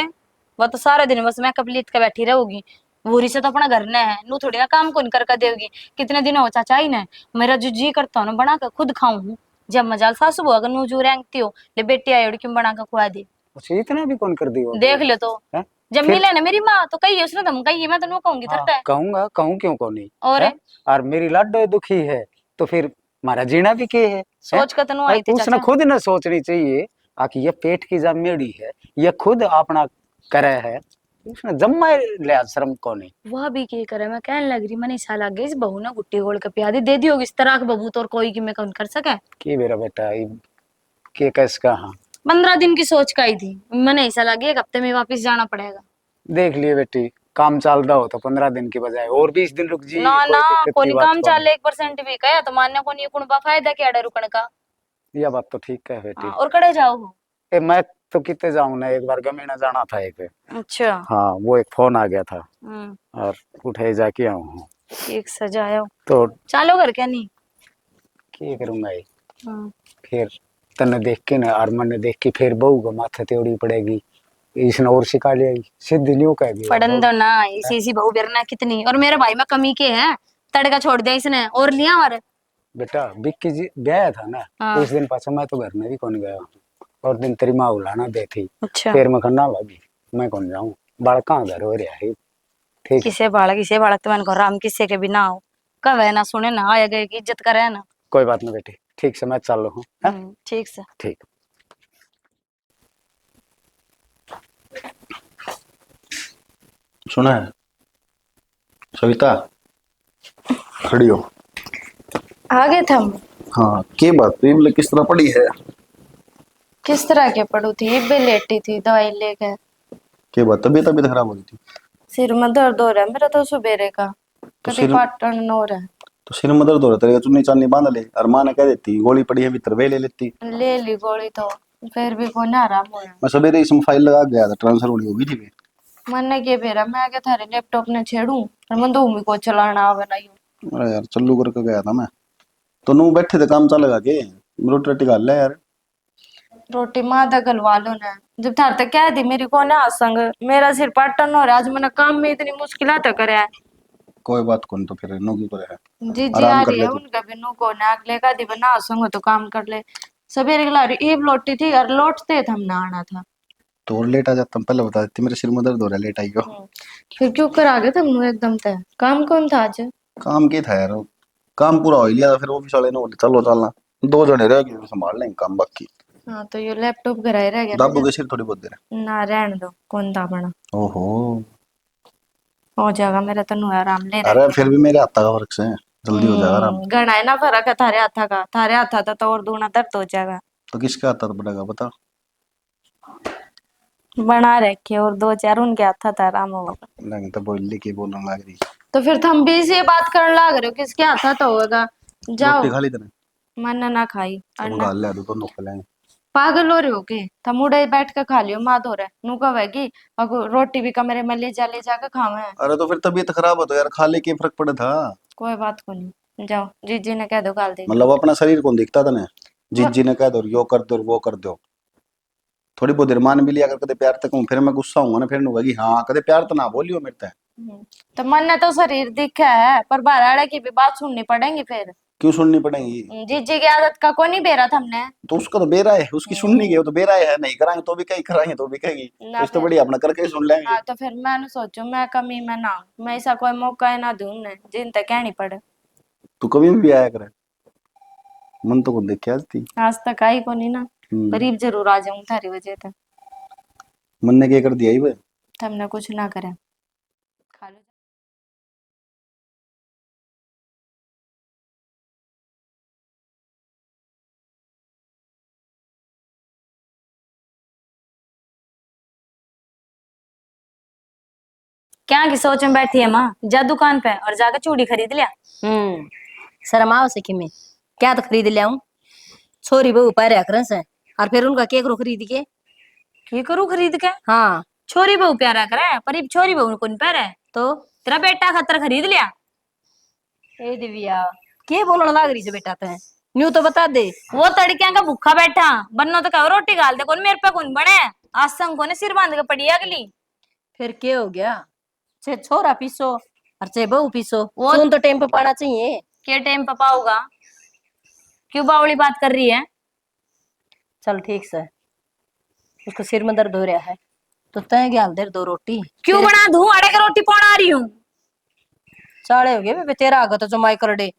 वो तो सारे दिन बस मैं कपलीत के बैठी रहूंगी। वूरी से तो अपना घर न है, नू थोड़ी ना काम कौन कर देगी। कितने दिन हो चाचा ही न, मेरा जो जी करता हो ना बना कर खुद खाऊं। जब मजाल सासू अगर नू जो रेंगती हो ले बेटी आई क्यों बना कर खुआ दे। उसे इतना भी कौन कर दी हो? देख ले तो है? जब फिर- मिले ना मेरी माँ तो कही उसने तुम कही, मैं तो नू कहूंगी हाँ, थरता है। कहूंगा कहूँ क्यों को नहीं। और और मेरी लाडो दुखी है तो फिर हमारा जीना भी के है। सोच कर तनु आई थी उसने चाचा। खुद न सोचनी चाहिए आकि ये पेट की जमेड़ी है, ये खुद अपना करे है, उसने जम्मा लिया शर्म को नहीं। वह भी के करे, मैं कहने लग रही मनी सा लग गई इस बहू ने गुट्टी गोल के प्यादी दे दी होगी इस तरह के बबू तो, और कोई की मैं कौन कर सके। कि मेरा बेटा के कैस का। हाँ 15 दिन की सोच का ही थी, मैंने ऐसा लगे एक हफ्ते में वापस जाना पड़ेगा। देख लिए बेटी काम चलता हो तो 15 दिन की बजाय और 20 दिन रुक जी। ना कोई ना दिक्कत की कोनी बात काम को चाले 1% भी कहे तो मान्य को नहीं कुण फायदा क्या रुकने का। नहीं। यह बात तो ठीक है बेटी। और कड़े जाओ हो। मैं तो कितने जाऊं ना, एक बार गमीना जाना था एक। अच्छा हाँ वो एक फोन आ गया था हम्म, और उठे जाके आऊं हूँ। ठीक सजायो तो चालो घर क्या नहीं। क्या करूंगा ये? हम्म, फिर तने देख के ना और मन देख के फिर बहू को माथे तेड़ी पड़ेगी, इसने और सिखा लिया सीधी न्यू कह गई। पढ़न दो ना, इसी बहू बेरना कितनी, और मेरे भाई में कमी के है, तड़का छोड़ दिया इसने और लिया। और बेटा बिक्की जी ब्याह था ना हाँ। उस दिन पाछा मैं तो घर में भी कौन गया हूँ, और दिन तेरी माँ बुलाना दे थी। अच्छा फिर मैं करना लगी मैं कौन जाऊँ, बालका घर हो रहा है। ठीक किसे बालक तो मैंने घर हम किसे के भी ना हो, कब है ना सुने ना आया गए की इज्जत करे ना। कोई बात नहीं बेटी, ठीक से मैं चल रहा हूँ। ठीक से। ठीक। सुना है सविता, खड़ी हो। आ गए थे हम। हाँ के बात तो ये बोले किस तरह पड़ी है? किस तरह के पड़ू थी, बे लेटी थी दवाई लेकर। के बात तबीयत तबीयत खराब हो गई थी? सिर में दर्द हो रहा है मेरा तो सुबेरे का, तो कभी सिर पाटन हो रहा है। तो सिर में दर्द हो रहा था, चुन्नी चांदी बांध ले, और माँ ने कह देती गोली पड़ी है भीतर वे ले लेती। ले ली गोली तो फिर भी कोई आराम हो रहा। मैं सवेरे इसमें फाइल लगा गया था, ट्रांसफर होनी होगी थी। मन ने के बेरा मैं क्या थारे लैपटॉप ने छेड़ू और मन तो को चलाना आवे ना यूं। अरे यार चल्लू करके गया था मैं तो। नू बैठे थे काम चल लगा के, रोटी रोटी खा ले यार। रोटी मादा गलवा लो ना, जब थार तक कह दी मेरी को ना संग, मेरा सिर पाटन हो रहा आज मैंने काम में इतनी मुश्किल तो करे है। कोई बात कौन तो फिर नो की करे है। जी जी आराम आ कर रही ले है तू। उनका भी नो को ना अगले का दी बना संग तो काम कर ले। सवेरे गिला रही ईब लौटी थी और लौटते थे हम ना आना था। तो और लेट आ जाता, पहले बता देती मेरे सिर में दर्द हो रहा है, लेट आई हो। फिर क्यों कर आ गए तुम एकदम तय, काम कौन था आज? काम क्या था यार, काम पूरा हो ही लिया था, फिर ऑफिस वाले ने बोले चलो चलना, दो जने रह गए संभाल लेंगे काम बाकी। हाँ तो ये लैपटॉप घर ही रह गया ना, दाबोगे सिर थोड़ी बहुत देर। ना रहने दो, कौन दाबना, ओहो। हो जाएगा मेरा तो नुआ आराम ले रहा अरे फिर भी मेरे हाथा का फर्क से जल्दी हो जाएगा आराम। घना है ना फर्क है थारे हाथा का, थारे हाथा था तो और दूना दर्द हो जाएगा। तो किसका हाथा तो पड़ेगा बता। बना रखे और दो चार उनके हाथा था आराम होगा। नहीं तो बोल की बोलने लग रही। तो फिर तुम भी इसे बात करने लग रहे हो, किसके हाथा तो होगा। जाओ, रोटी खा ली तूने? मन ना खाई अब अन्ना, गाल ले दो तो नुक लेंगे। पागल हो रहे हो के, तुम उड़े बैठ के खा लियो, माँ धो रहे नु कहेगी अगो रोटी भी कमरे में ले जाके खावे। अरे तो फिर तबीयत खराब हो तो यार खा ले के फर्क पड़ा था। कोई बात को नहीं, जाओ जीजी ने कह दो गाल दे। मतलब अपना शरीर कौन दिखता था ने। जीजी ने कह दो यो कर दो वो कर दो। थोड़ी बहुत देर मान भी लिया अगर कदे प्यार तक हूँ फिर मैं गुस्सा हूँ ना फिर नुगा कि हाँ कदे प्यार तो ना बोलियो मेरे ते। तो मन ने तो शरीर दिखा है पर बाराड़ा की भी बात सुननी पड़ेगी फिर। क्यों सुननी पड़ेगी? जीजी की आदत का को नहीं बेरा था हमने। तो उसका तो बेरा है उसकी सुननी की, वो तो बेरा है नहीं कराएंगे तो भी कहीं कराएंगे तो भी कहेगी। ना तो इस तो फिर- बड़ी अपना करके ही सुन लेंगे। हाँ तो फिर मैं सोचू मैं कमी में ना हूं, मैं ऐसा कोई मौका ही ना दूं ने जिन तक कहनी पड़े। तू कभी भी आया करे मन तो को देख के आती। आज तक आई को नहीं ना, करीब जरूर आ जाऊं थारी वजह से। मन ने क्या कर दिया ही वे। तुमने कुछ ना करे, खा लो। क्या की सोच में बैठी है माँ, जा दुकान पे और जाकर चूड़ी खरीद लिया। शर्म आओ से कि मैं क्या तो खरीद ले आऊं। छोरी बहू पैर रख से और फिर उनका केक रो खरीद के। ये करूँ खरीद के? हाँ छोरी बहू प्यारा करे पर अब छोरी बहू कौन प्यारा है। तो तेरा बेटा खतर खरीद लिया। ए दिव्या के बोलने लाग रही से बेटा ते न्यू तो बता दे। वो तड़किया का भूखा बैठा बनना तो कहो रोटी गाल दे, कौन मेरे पे कौन बने आज संग को ने सिर बांध के पड़ी है अगली। फिर क्या हो गया, चे छोरा पीसो और चे बहू पीसो, वो- सुन तो टाइम पे पाना चाहिए। के टाइम पापा होगा, क्यों बावली बात कर रही है। चल ठीक से, उसको सिर में दर्द हो रहा है तो तय गाल दे दो रोटी। क्यों बना दूं, अड़े के रोटी पौना आ रही हूँ। चाले हो गए बे तेरा आगे तो जमाई कर दे।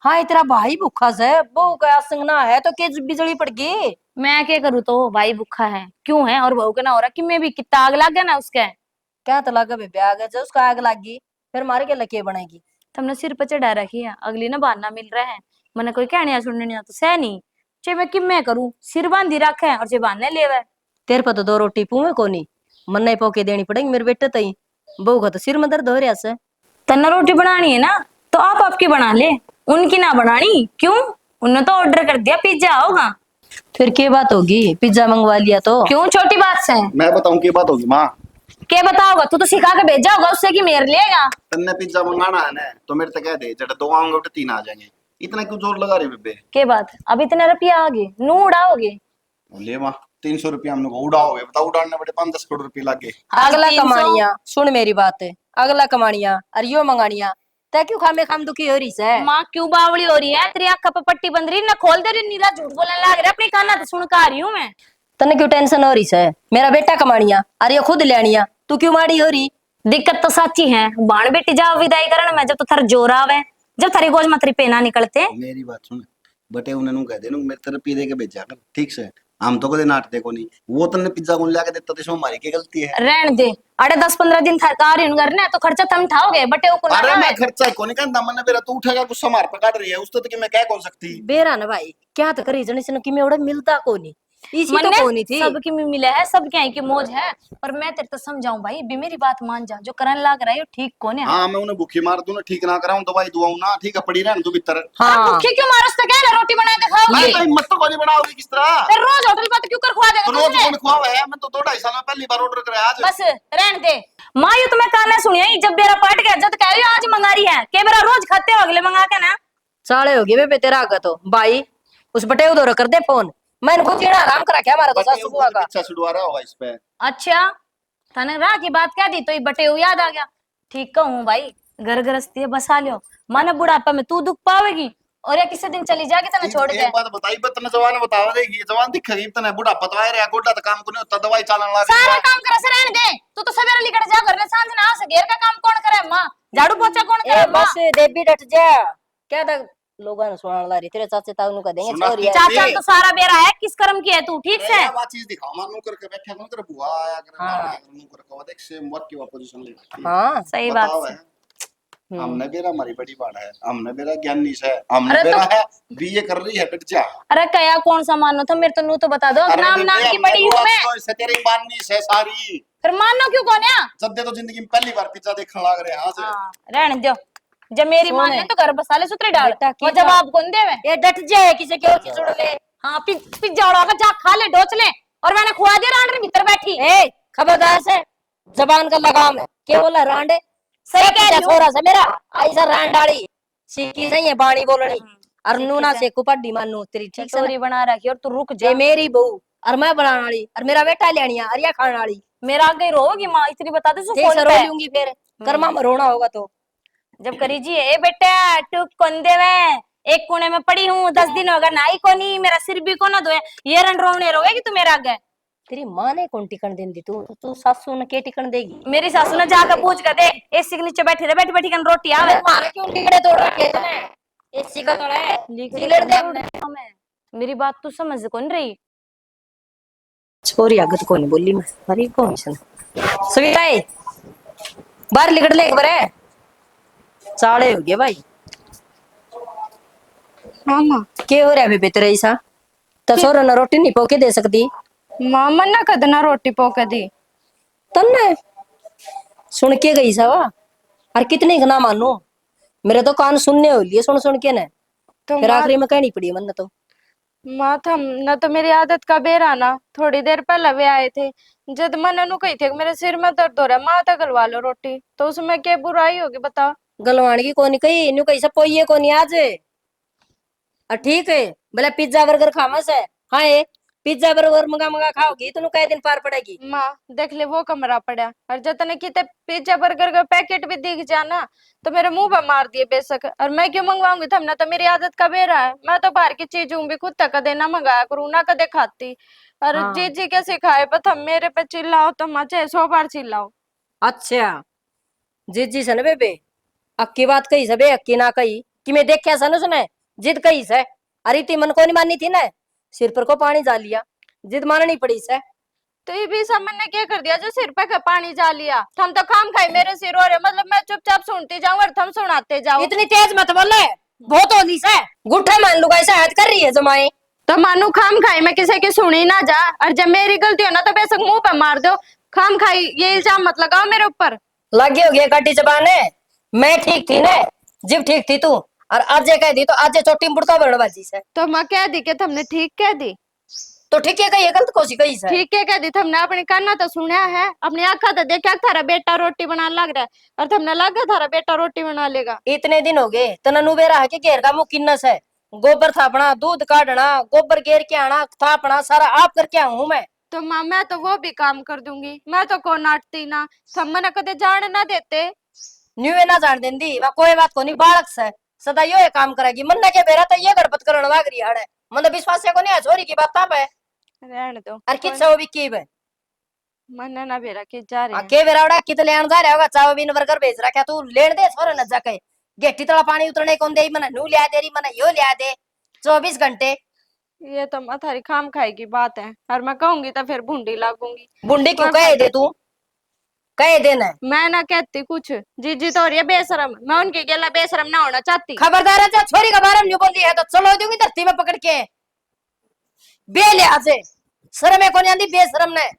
हाँ तेरा भाई भूखा से बहू का संगना है तो के बिजली पड़ गई। मैं क्या करूँ, तो भाई भूखा है क्यों है और बहू के ना हो रहा कि मैं भी कितना आग लग गया ना उसके। क्या तो लगा बेबे आगे जो उसका आग लगी फिर मार के लके बनेगी। तुमने सिर पर चढ़ा रखी है, अगली ना बहाना मिल रहा है, मैंने कोई कहने सुनने नहीं आता सह नहीं। चे मैं कि मैं करूँ, सिर बांधी रखे है और चे बहाने ले वे। तेरे पर तो दो रोटी पुए को नहीं मन नहीं पोके देनी पड़ेगी मेरे बेटे तई। बहू का तो सिर में दर्द हो रहा से। तना रोटी बनानी है ना तो आप आपकी बना ले, उनकी ना बनानी क्यों, उन्होंने तो ऑर्डर कर दिया पिज्जा होगा। फिर क्या बात होगी, पिज्जा मंगवा लिया तो क्यों छोटी बात से मैं बताऊं की बात होगी माँ। क्या बताओगा, तू तो सिखा के भेजा होगा उससे कि मेरे लेगा। तन्ने पिज्जा मंगाना है ना तो मेरे से कह दे जब दो आऊंगे तो तीन आ जाएंगे। इतना क्यों जोर लगा रही बेबे। के बात अब इतने रुपया आ गए नू उड़ाओगे। ले माँ 300 रुपया हमने को उड़ाओगे बताओ, उड़ाने बड़े 5-10 करोड़ रुपये लागे। अगला 300 कमानिया सुन मेरी बात है, अगला कमानिया और यो मंगानिया तय क्यों खामे खाम दुखी हो रही से। माँ क्यों बावली हो रही है, तेरी आंख पे पट्टी बंद रही ना खोल दे रही, नीरा झूठ बोलने लग रहा, अपनी काना तो सुन का रही हूँ मैं। तने क्यों टेंशन हो रही से, मेरा बेटा कमानिया और ये खुद लेनिया तू क्यों माड़ी हो रही। दिक्कत तो सच्ची है, बाण बेटी जाओ विदाई करण में जब तो थार जोर आवे, जब थारी गोज में तेरी पेना निकलते। मेरी बात सुन बटे उन्हें कह दे मेरे तरफ पी दे के भेजा कर ठीक से। हम तो कदे नाटते को नहीं, वो तन्ने पिज्जा कौन ला के देता तो इसमें हमारी क्या गलती है। रहन दे, अरे 10-15 दिन था कार इन करने तो खर्चा तुम उठाओगे बटे को अरे ना मैं खर्चा को नहीं कहता मैंने मेरा तू उठेगा गुस्सा मार पे काट रही है उस तो कि मैं क्या कौन सकती। बेरा ना भाई क्या तो करी जने से कि मैं उड़े मिलता को नहीं इसी तो को नहीं थी। सबकी मिले है, सब क्या है कि मौज है, पर मैं तेरे तो समझाऊं भाई भी मेरी बात मान जा, जो करन लाग रहा है ठीक कोने है। हाँ मैं उन्हें भूखी मार दूं ना ठीक ना कराऊं दवाई दुआऊं ना ठीक है पड़ी रहने तू भीतर। हाँ भूखे क्यों मारो, उससे क्या है, रोटी बना के मैं खाओगे। तो हिम्मत तो कोनी बनाओगी किस तरह। फिर रोज होटल पर क्यों कर खुआ देगा तो रोज तुझे? कौन खुआवे है, मैं तो 2-2.5 साल में पहली बार ऑर्डर कराया आज। बस रहने दे माँ, ये तुम्हें काना सुनिया ही जब मेरा पाट गया जब कह रही हो आज मंगा रही है के मेरा रोज खाते हो अगले मंगा के ना। साले हो गए बे तेरा आगे तो भाई उस बटे उधर कर दे फोन, मैंने कुछ जीना आराम करा क्या हमारा तो सासू बुआ का। अच्छा छुड़वा रहा होगा इस पे। अच्छा थाने राह की बात कह दी तो ये बटे हुए याद आ गया। ठीक कहूँ भाई, घर गृहस्थी है बसा लियो, माने बुढ़ापा में तू दुख पावेगी और या किसी दिन चली जाएगी तना छोड़ के। एक बात बताई बतने जवान बतावा देगी जवान दिखेगी तने बुढ़ापा तो आए रे गोडा तो काम को नहीं होता दवाई चालन ला सारा काम करे से रहने दे, तू तो सवेरे लिकड़ जा घर में सांझ ना आ से घेर का काम कौन करे, माँ झाड़ू पोछा कौन ए करे माँ। बस देवी डट जा क्या था लोगों ने सुनाने ला रही तेरे चाचे ताऊ का देंगे सुना छोरी ती- है। चाचा तो सारा बेरा है, किस कर्म की है तू, ठीक से? ये बात चीज दिखाओ मानू करके बैठा कौन कर बुआ आया कर हाँ। लाना कर नू कर को देख सेम वर्क की पोजीशन ले बैठी है। हाँ सही बात बताओ से। है हमने बेरा हमारी बड़ी बात है, हमने बेरा ज्ञानी से हमने अरे बेरा तो- है बीए कर रही है बिट जा। अरे कया कौन सा मानो था, मेरे तो नू तो बता दो, नाम नाम की बड़ी हूँ मैं। से तेरी माननी से सारी फिर मानो क्यों कौन है? सद्दे तो जिंदगी में पहली बार पिज्जा देखने लग रहे हैं हां से। हाँ, रहने दो। जब मेरी माँ ने तो घर बसाले सुतरे डाल, बेटा की वो जवाब कौन देवे? ये डट जाए किसे क्यों चीज सुन ले। हाँ, पिज्जा उड़ा जा, खा ले, डोच ले। और मैंने खुआ दिया रांडरी भीतर बैठी। ए खबरदार से जबान का लगाम है, क्या बोला रांडे? सही कह रही हूँ। छोरा से मेरा ऐसा रांड डाली सीखी सही है बाणी बोलनी और नूना से कुपड्डी मानू तेरी ठीक से चटोरी बना रखी और तू रुक जा। ये मेरी बहू और मैं बनाने वाली और मेरा बेटा लेनिया और ये खाने वाली मेरा आगे रोगी माँ, इतनी बता दे ठीक से रो लूंगी फिर कर्मा में रोना होगा तो। जब करी जी, ए बेटा तू कौन दे में, एक कोने में पड़ी हूँ, 10 दिन होगा नाई को नहीं, मेरा सिर भी को ना धोए, ये रन रोने रोएगी तू मेरे आगे। तेरी माँ ने कौन टिकन देन दी तू सासू ने के टिकन देगी? मेरी सासू ने जाकर पूछ कर देख, एसी के नीचे बैठी रहे, बैठी बैठी कर रोटी आवे। मारे क्यों टिकड़े तोड़ रखे हैं एसी का तोड़ा है सिगरेट दे हमने। मेरी बात तू समझ कौन रही? छोरी आगत कौन बोली मैं अरे कौन सन सविता है बाहर निकल ले एक बार है चाड़े हो गए भाई। हाँ माँ। के हो रहा है बेबे तेरा ऐसा तो छोरा ना रोटी नहीं पोके दे सकती माँ मन्ना कदना रोटी पोके दी तन्ने सुन के गई सा वा और कितने गना मानो मेरे तो कान सुनने हो लिए सुन सुन के ने तो फिर आखिरी में कहनी पड़ी मन तो। माँ थम न तो मेरी आदत का बेरा ना, थोड़ी देर पहले वे आए थे, जब मन नु कही थे मेरे सिर में दर्द हो रहा है, माँ तक गलवा लो रोटी, तो उसमें क्या बुराई होगी बता? गलवान की कोनी कही न्यू कही सब पोइए कोनी आज ठीक है भले पिज्जा बर्गर खावा से हाँ ये पिज्जा बर्गर मंगा मंगा खाओगी तो कई दिन पार पड़ेगी। माँ देख ले वो कमरा पड़ा और जतने किते पिज्जा बर्गर का पैकेट भी दिख जाना तो मेरे मुंह पर मार दिए बेशक, और मैं क्यों मंगवाऊंगी, थमना तो मेरी आदत का बेरा है, मैं तो बाहर की चीज भी खुद तक कदे ना मंगाया करूँ ना कदे खाती। और हाँ। जी जी के सिखाए पर हम मेरे पे चिल्लाओ तो माँ चाहे 100 बार चिल्लाओ। अच्छा जी सन बेबे अक्की बात कही सबे अक्की ना कही कि मैं देखा सन उसने जिद कही से अरे ती मन को नहीं माननी थी ना सिर पर को पानी जा लिया जिद माननी पड़ी से। तो ये भी समन ने क्या कर दिया जो सिर पे का पानी जा लिया, हम तो खाम खाई मेरे सिर हो रहे, मतलब मैं चुपचाप सुनती जाऊं और तुम सुनाते जाओ। इतनी तेज मत बोले बहुत होली से गुट्ठा मान लूंगा ऐसा हद कर रही है जमाए तो मानो खाम खाई मैं किसी की सुनी ना जा, और जब मेरी गलती हो ना तो बेशक मुंह पे मार दो, खाम खाई ये इल्जाम मत लगाओ मेरे ऊपर। लगे हो गया काटी जबाने मैं ठीक थी ना जिब ठीक थी तू और आज कह दी तो आज चोटी बुड़का बड़बाजी से तो मैं कह दी कि तुमने ठीक कह दी, तो ठीक है कही गलत कोसी कही से ठीक है कह दी तुमने, अपने काना तो सुना है, अपनी आंखा तो देखा थारा बेटा रोटी बनाने लग रहा है, और तुमने लगा थारा बेटा रोटी बना लेगा। इतने दिन हो गए तना नुबेरा है कि घेर का मुंह किन्नस है गोबर थापना दूध काटना गोबर घेर के आना थापना सारा आप करके आऊं मैं। तो माँ मैं तो वो भी काम कर दूंगी, मैं तो को नाटती ना, तुम मना कदे जान ना देते। न्यूए ना जान देंदी वह कोई बात को नहीं बालक से सदा यो ये काम करेगी मन ने के बेरा तो ये गड़बड़ करण वाग रही है मतलब विश्वास को नहीं है छोरी की बात ताप है रहने दो और किस वो भी की है मन ना बेरा के जा रहे हैं। के बेराड़ा कित लेन जा रहा होगा चाव बिन वर्कर भेज रखा तू लेन दे छोरे न जाके गेटी तला पानी उतरने कौन दे मन नू लिया दे रही मन यो लिया दे 24 घंटे। ये तो थारी खाम खाई की बात है, और मैं कहूंगी तो फिर भूंडी लागूंगी। बुंडी क्यों कहे दे तू कहे देना मैं ना कहती कुछ, जीजी तो रही है बेशरम, मैं उनकी गेला बेशरम ना होना चाहती। खबरदार है छोरी का बारे में न्यू बोली है तो चलो दूंगी धरती में पकड़ के बेले आज शर्म है कौन आंदी बेशरम ने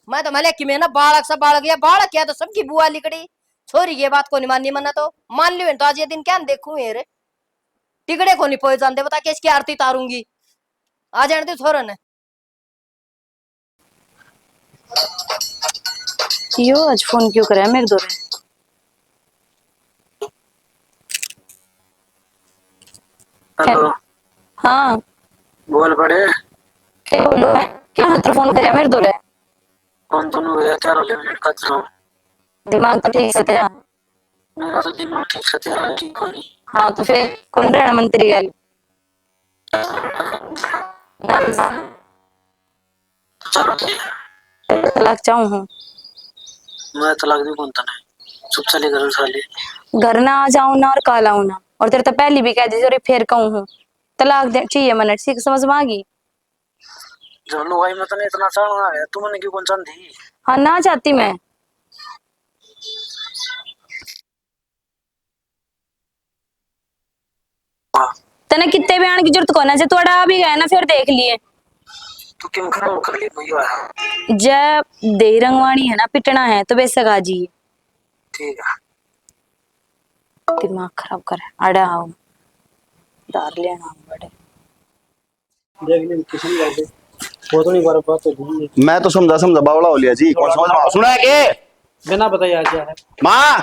मैं तो मले कि मैं ना बालक सा बालक या बालक क्या तो सबकी बुआ लिकड़ी छोरी ये बात को नहीं माननी मना तो मान लियो तो आज ये दिन क्या देखूं ये रे टिकड़े को नहीं पोए जानते बता के इसकी आरती तारूंगी आ जाने दे छोरा ने। यो आज फोन क्यों करे मेरे दो हेलो हाँ बोल पड़े क्या बोलो है? क्या मतलब फोन करे मेरे दो कौन तुम हुए 4 मिनट का चलो दिमाग तो ठीक से तेरा? मेरा तो दिमाग ठीक से तेरा ठीक हो नहीं। हाँ तो फिर कौन रहना मंत्री गल चलो ठीक है तलाक चाहूँ हूँ मैं तलाक दी कौन तने चुप चले घर साले घर ना आ जाऊँ ना और काल आऊँ ना और तेरे तो पहली भी कह दी और फिर कहूँ हूँ तलाक दे चाहिए मन ठीक समझ में आ गई। जब लुगाई में तने इतना चाहना है तू मैंने क्यों कौन चाहती। हाँ ना चाहती मैं। तने कितने भी आने की जरूरत कोना जे थोड़ा आ भी गया ना फिर देख लिए। तू क्यों खराब कर ली भैया। जब दे रंगवाणी है ना पिटना है तो बेशक आ जी। ठीक है। दिमाग खराब कर अड़ा आओ दार लेना बड़े। देख ले किसी भी बात वो तो नहीं बार बात होगी। मैं तो समझा समझा बावला हो लिया जी, कौन समझ में सुना है के बिना बताइए आज क्या है। माँ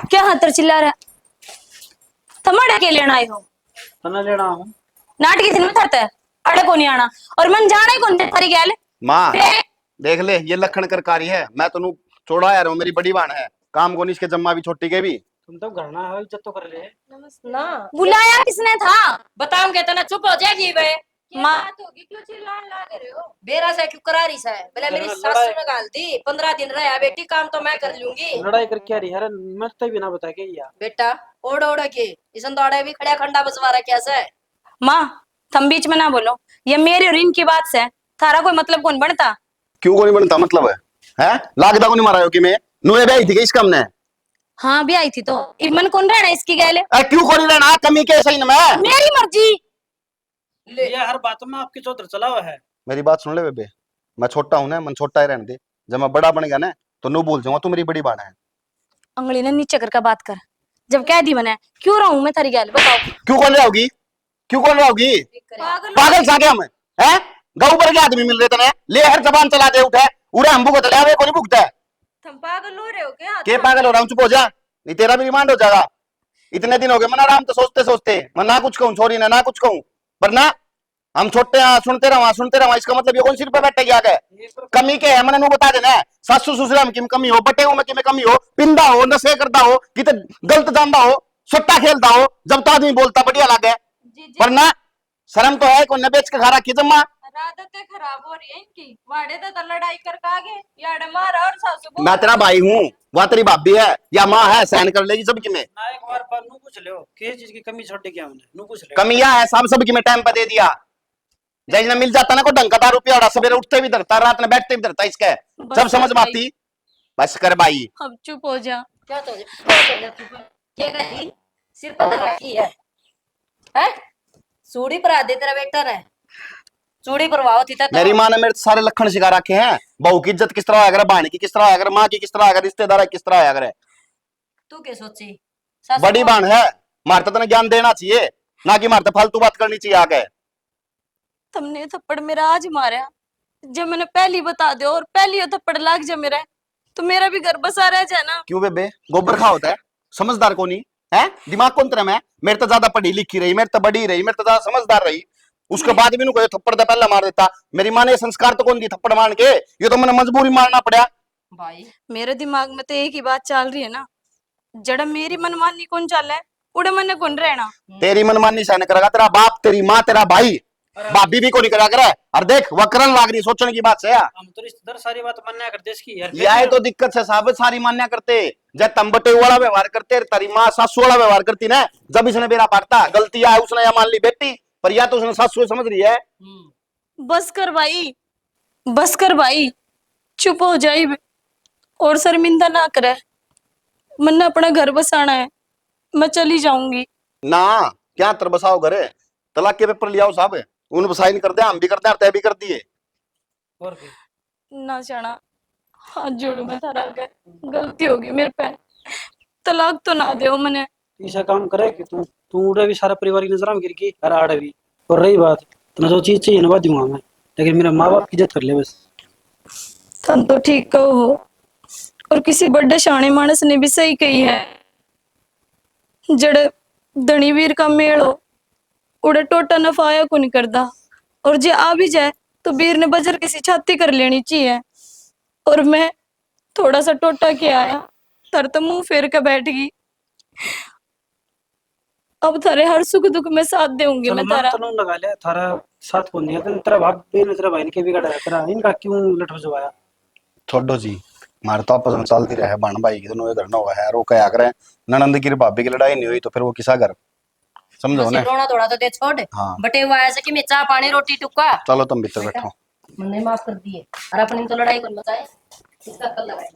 क्या हतर चिल्ला रहा थमड़ा के लेना आए हो तना लेना हूँ नाटकी दिन में थरता है अड़े को नहीं आना और मन जाना ही कौन थारी गैल। माँ देख ले ये लखन करकारी है, मैं तनु छोड़ा यार हूँ, मेरी बड़ी बहन है, काम को नहीं इसके जम्मा भी छोटी के भी। तुम तो घर ना है इज्जत तो कर ले। ना बुलाया किसने था। बताऊं कहता ना चुप हो जाएगी बे। माँ होगी क्यों चिल्लाने लग रहे हो। बेरा से क्यों करारी सा है बोले मेरी लड़ाई- सासू ने गाल दी 15 दिन रहा बेटी काम तो मैं कर लूंगी। लड़ाई कर क्या रही है मैं तो बिना बता के यार। बेटा ओढ़ ओढ़ के इसन दौड़े भी खड़ा खंडा बसवा रहा कैसा है। माँ तुम बीच में ना बोलो ये मेरी और इनकी बात से थारा कोई मतलब कौन बनता। क्यों को नहीं बनता मतलब है लागदा को नहीं मारा हो कि मैं नुए भाई थी इस कम ने। हाँ भी आई थी तो इमन कौन रहना इसकी गैले क्यों को नहीं रहना कमी के सही न मैं मेरी मर्जी। ये हर बात में आपके चौधर चला हुआ है। मेरी बात सुन ले बेबे, मैं छोटा हूं ना, मन छोटा ही रहने दे, जब मैं बड़ा बन गया ना तो नो भूल जाऊंगा तू मेरी बड़ी बहन है। अंगली ने नीचे करके बात कर जब कह दी मैंने क्यों रहूं मैं थारी गैल बताओ। क्यों कौन रहोगी, क्यों कौन रहोगी, पागल सा क्या मैं है गऊ पर के आदमी मिल रहे तने ले हर जबान चला दे उठे उरे हम भुगत ले आवे कोई नहीं भुगता है। तुम पागल हो रहे हो क्या। के पागल हो रहा हूँ, चुप हो जा नहीं तेरा भी रिमांड हो जाएगा। इतने दिन हो गए मना आराम तो सोचते सोचते मैं ना कुछ कहूँ छोरी ना कुछ कहूँ पर ना हम छोटे सुनते रहा इसका मतलब ये कौन सिर पे बैठे गया है कमी के है मैंने नु बता देना है सासू ससुरा में किम कमी हो बटे में किम कमी हो पिंदा हो नशे करता हो कि गलत जानता हो सुट्टा खेलता हो जब तो आदमी बोलता बढ़िया लगे पर ना शर्म तो है कोई न बेच के खा रखी जम्मा। आदतें खराब हो रही है इनकी वाड़े तो लड़ाई करके आगे यार मारा और सासू मैं तेरा भाई हूँ वह तेरी भाभी है या माँ है सहन कर लेगी सबकी में। ना एक बार पर नू पूछ लो किस चीज की कमी छोड़ क्या हमने नू पूछ लो। कमियां है सबकी में टाइम पे दे दिया जैसे ना मिल जाता ना को ढंग का 10 रुपया और सवेरे उठते भी धरता रात में बैठते भी धरता इसके सब समझ में आती। बस कर भाई अब चुप हो जा। क्या तो क्या कही सिर पर रखी है हैं सूड़ी पर आदि तेरा बेटा है चूड़ी परवाओ थी मेरी माँ ने मेरे सारे लक्षण सिखा रखे हैं, बहू की इज्जत किस तरह आया करे, बहन की किस तरह आया करे, माँ की किस तरह आया करे, रिश्तेदार किस तरह आया करे। तू क्या सोची बड़ी बहन है मारता तो ज्ञान देना चाहिए ना कि मारते फालतू बात करनी चाहिए आगे। तुमने थप्पड़ मेरा आज मारा जब मैंने पहली बता दो और पहली थप्पड़ लाग जा मेरा तो मेरा भी घर बसा रह जाए ना। क्यों बेबे गोबर खा होता है समझदार को नहीं है दिमाग कौन तरह में मेरे तो ज्यादा पढ़ी लिखी रही मेरे तो बड़ी रही मेरे तो ज्यादा समझदार रही उसके बाद भी कोई थप्पड़ तो पहले मार देता। मेरी माँ ने संस्कार तो कौन दी थप्पड़ मार के ये तो मैंने मजबूरी मारना पड़ा। भाई मेरे दिमाग में तो एक ही बात चल रही है ना जड़ा मेरी मनमानी कौन चल है उड़े मन कौन रहना। तेरी मनमानी सहन करेगा तेरा बाप तेरी माँ तेरा भाई भाभी भी को नहीं करा करे और देख वक्रन लाग रही सोचने की बात से हम तो रिश्तेदार सारी बात मान्या करते इसकी यार। यह तो दिक्कत है साहब सारी मान्या करते जब तंबटे वाला व्यवहार करते तेरी माँ सासू वाला व्यवहार करती ना जब इसने मेरा पाटता गलती है उसने या मान ली बेटी पर या तो उसने सासू समझ रही है। बस कर भाई चुप हो जाए और शर्मिंदा ना करे मन अपना घर बसाना है मैं चली जाऊंगी। ना क्या तर बसाओ घरे तलाक के पेपर लियाओ साहब उन बसाई नहीं करते हम भी करते हैं तय भी कर दिए। और क्या ना जाना हाथ जोड़ू मैं थारा आगे गलती होगी मेरे पे तलाक तो ना दो मने। ऐसा काम करे कि तू उड़े भी सारा परिवार की नजर में गिर की अरे आड़े भी और रही बात तो जो चीज चाहिए ना दूंगा मैं लेकिन मेरा माँ बाप की इज्जत कर ले बस। तुम तो ठीक कहो हो और किसी बड़े शाणे मानस ने भी सही कही है जड़े धनी वीर का मेल हो उड़े टोटा नफाया को नहीं करता और जे आ भी जाए तो वीर ने बजर किसी छाती कर लेनी चाहिए और मैं थोड़ा सा टोटा के आया तर तो मुंह फेर के बैठ गई। अब थारे हर सुख दुख में साथ दूंगी मैं तारा। तनु लगा ले थारा साथ कौन दिया तेरा भाभी ने तेरा भाई ने के बिगाड़ा तेरा इनका क्यों लट भजवाया। छोड़ो जी मारे तो आपस में चलती रहे बहन भाई की दोनों घर न हुआ है रो क्या करे ननंद की भाभी की लड़ाई नहीं हुई तो फिर वो किसा घर समझो बस ने ये रोना थोड़ा तो दे छोड़ हाँ। बटे वो ऐसे कि मैं चाह पानी रोटी टुक्का चलो तुम भीतर बैठो मैंने माफ कर दिए और अपनी तो लड़ाई कर बताए इसका कल लगाए